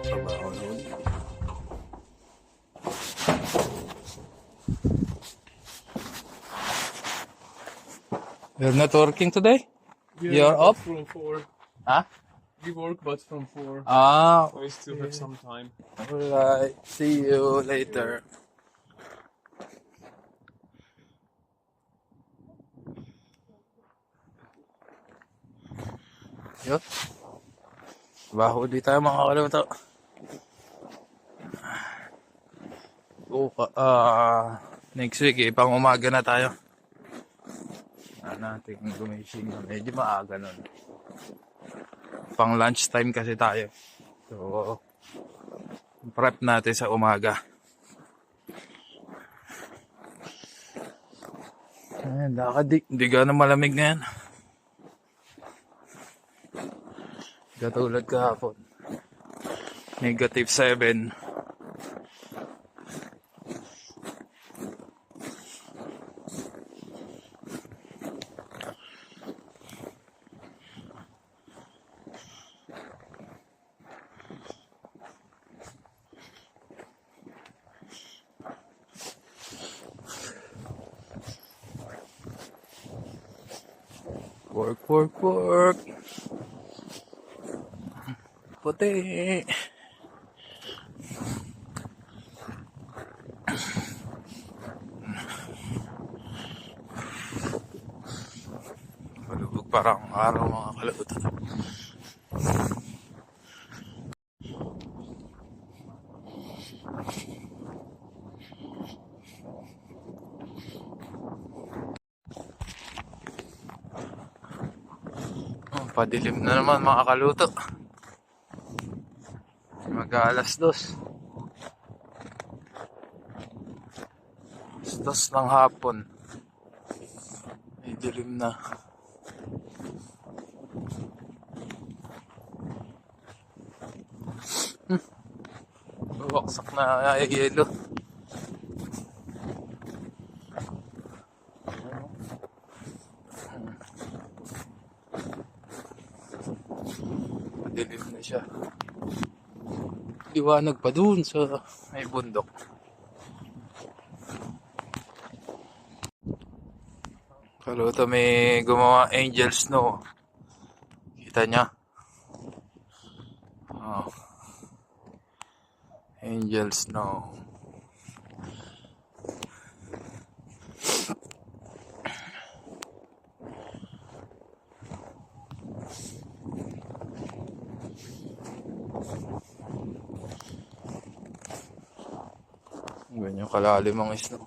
Trabaho noon. You're not working today? You're off? From 4. Huh? We work, but from 4. Ah, We still have some time. alright. See you later. Yun. Trabaho ulit tayo mga kaluto. Next week pang umaga na tayo. Natin gumising na medyo maaga nun. Pang lunch time kasi tayo. So, prep natin sa umaga. Ayan, hindi gano'ng malamig ngayon. Katulad kahapon. -7. Work. Puti. Malubog parang araw mga kaluto. Padilim na naman mga kaluto. Mag-alas 2. Alas 2 ng hapon. May dilim na. Waksak na yelo. Dilim na siya. Liwanag pa dun sa may bundok. Kaluto may gumawa angel snow. Kita niya? Oh. Angel snow. Ganyan kalalim ang snow.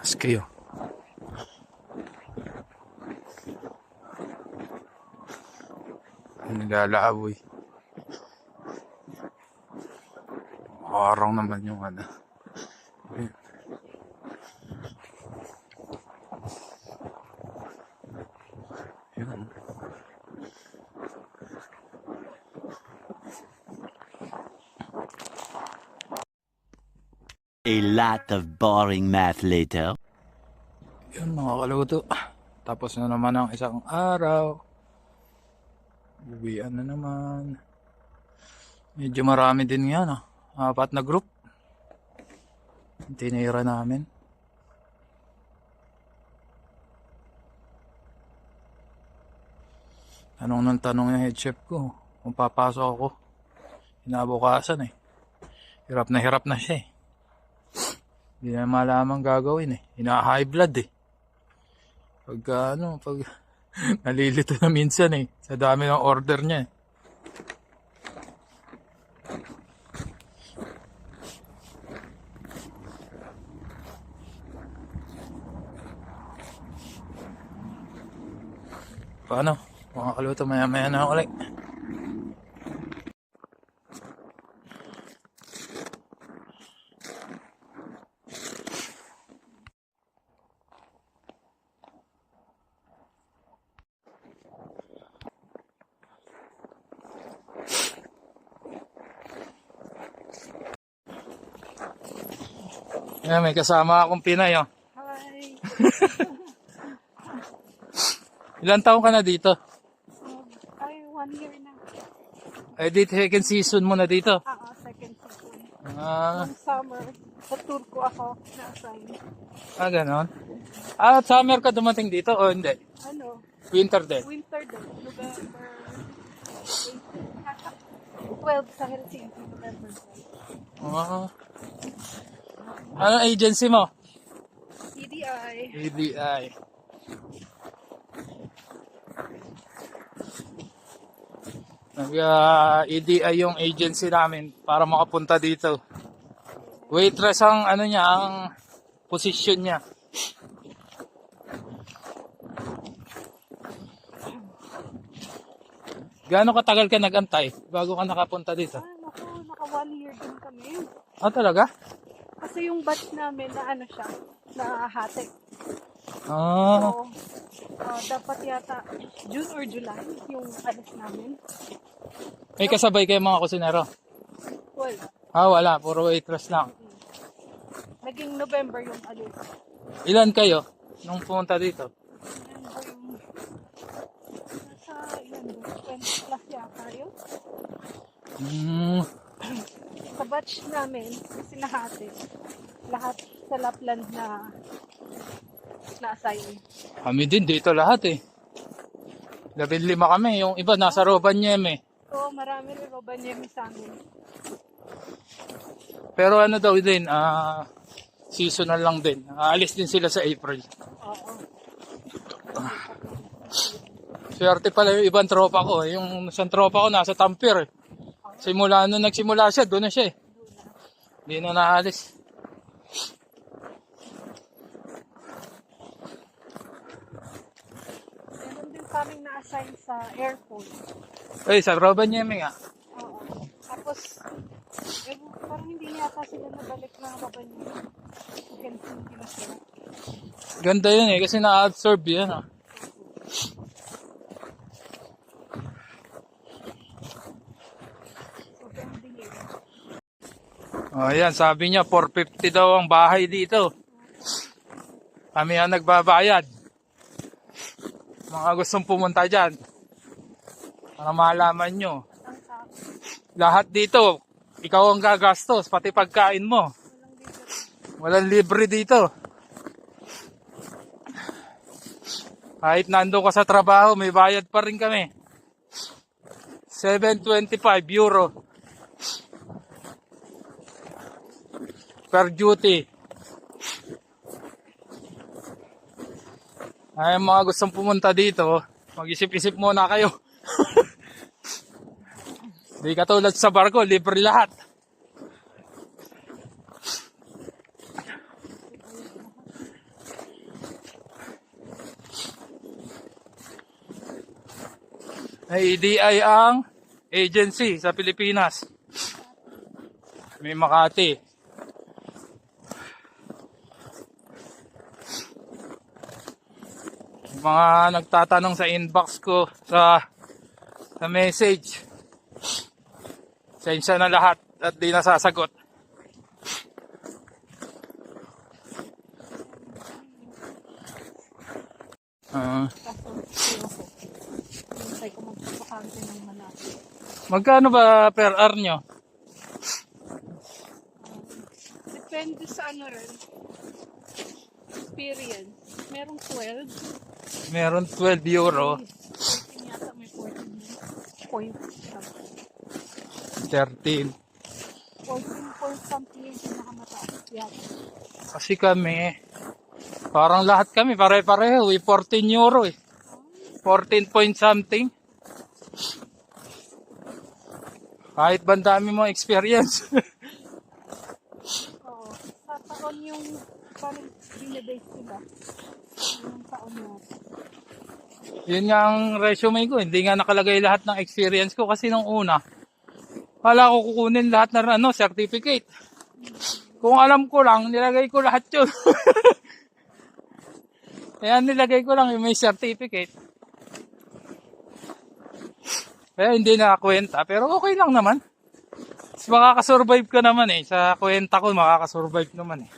Ski oh. Naglalaaboy. Parang naman yung ano. Yun. A lot of boring math later. Yun mga kaluto. Tapos na naman ang isang araw. Uwian na naman. Medyo marami din yan. 4 na group. Tinira namin. Tanong ng tanong yung head chef ko. Kung papasok ako. Inabukasan eh. Hirap na siya eh. Hindi na malamang gagawin eh. High blood eh. Pag nalilito na minsan eh. Sa dami ng order niya eh. Paano? Mga kaluto, maya-maya na ulit. Yan, may kasama akong Pinay, oh. Hi. Ilan taon ka na dito? Ay, 1 year na. Eh, dito, second season mo na dito. Second season. Ah, Noong summer, sa tour ko ako na-assign. ganon. Ah, summer ka dumating dito o hindi? Ano? Winter din. Winter din. November 12 sa Helsinki. November 12. Ah. Anong agency mo? EDI. ADI. EDI yung agency namin para makapunta dito. Waitress ang ano niya, ang position niya. Gaano katagal ka nagantay bago ka nakapunta dito? Naku, naka 1 year din kami. Ah, talaga? Kasi yung batch namin na ano siya, na hati. Ah, So, dapat yata June or July yung alis namin. may kasabay kayo mga kusinero? Wala. Ah, wala. Puro waitress lang. Naging November yung alis. Ilan kayo nung pumunta dito? November yung nasa ilan ba? 20 plus yata yun. Hmm. Sa batch namin, sinahati. Lahat sa Lapland na na-assign. Kami din dito lahat eh. 15 kami. Yung iba nasa Rovaniemi. So, marami rin Rovaniemi sa amin. Pero ano daw din, seasonal lang din. Aalis din sila sa April. Oo. Swerte pala yung ibang tropa ko. Yung isang tropa ko nasa Tampere. Simula nung nagsimula siya, doon na siya eh. Hindi na naalis. Meron din kaming na-assign sa airport. Ay, sa Rovaniemi nga. Oo. Tapos, parang hindi yata sila nabalik na Rovaniemi. Helsinki na sila. Ganda yun eh, kasi na-absorb yan ah. So, pending yun. Oh, yan, sabi niya 450 daw ang bahay dito. Kami ang nagbabayad. Mga gustong pumunta dyan. Para malaman nyo. Ang tax. Lahat dito, ikaw ang gagastos, pati pagkain mo. Walang libre. Walang libre dito. Kahit nandun ka sa trabaho, may bayad pa rin kami. 725 euro per duty. Ay, mga gustong pumunta dito, mag-isip-isip muna kayo. Di katulad sa barko, libre lahat. ADI ang agency sa Pilipinas. May Makati. Yung mga nagtatanong sa inbox ko sa message. Sensya na lahat at di nasasagot. Kaso, hintay ko magpapakante ng malapit. Magkano ba per hour nyo? Depende sa ano rin. Experience. Merong 12. Meron 12 euro. 13 yata may 14 points. 13. 14 point something yung pinakamataas yata. Kasi kami, parang lahat kami, pare-pareho eh. 14 euro eh. 14 point something. Kahit ba ang dami mo experience. Oo. Sa taon yung parang binibase sila. Yung taon natin. Yun nga ang resume ko. Hindi nga nakalagay lahat ng experience ko kasi nung una, wala ko kukunin lahat na certificate. Kung alam ko lang, nilagay ko lahat yun. Kaya nilagay ko lang yung may certificate. Kaya hindi nakakwenta, pero okay lang naman. Makakasurvive ka naman eh. Sa kwenta ko, makakasurvive naman eh.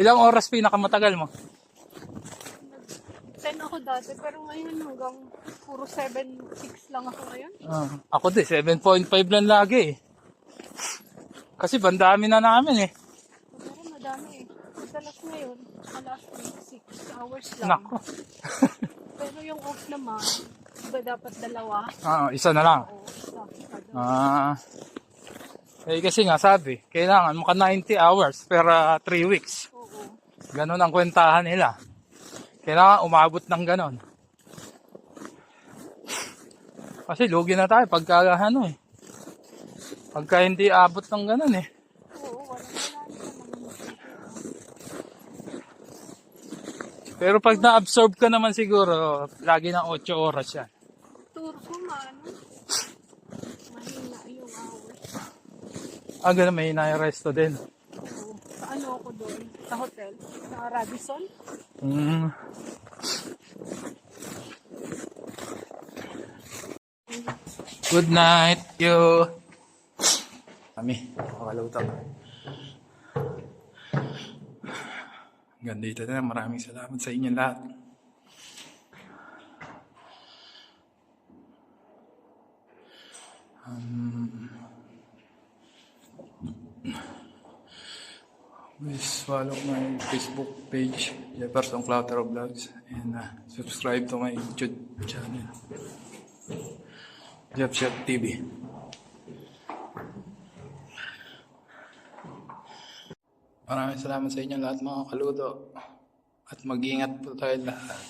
Ilang oras pinakamatagal mo? 10 ako dati, pero ngayon hanggang puro 7-6 lang ako ngayon. Ako din, 7.5 lang lagi eh. Kasi bandami na namin eh. Pero madami eh. Madalas ngayon, last week, 6 hours lang. Nako. Pero yung off naman, iba dapat dalawa. Isa na lang. Oo, isa. Kasi nga sabi, kailangan maka 90 hours per 3 weeks. Oo. Ganon ang kwentahan nila. Kailangan umabot ng ganon. Kasi lugi na tayo pagka ano eh. Pagka hindi abot ng ganon eh. Oo, wala naman. Pero pag na-absorb ka naman siguro, lagi ng 8 oras yan. Tour ko mahina yung hours. Ganun, may na-resto din. Oo. Sa ano ako doon? Sa hotel? Sa Radisson? Good night, you. Kami, makaluto. Ganda dito na. Maraming salamat sa inyo lahat. Please follow my Facebook page, Jefferson Clautero Vlogs, and subscribe to my YouTube channel, Jeff Chef TV. Maraming salamat sa inyo lahat mga kaluto. At mag-ingat po tayo lahat.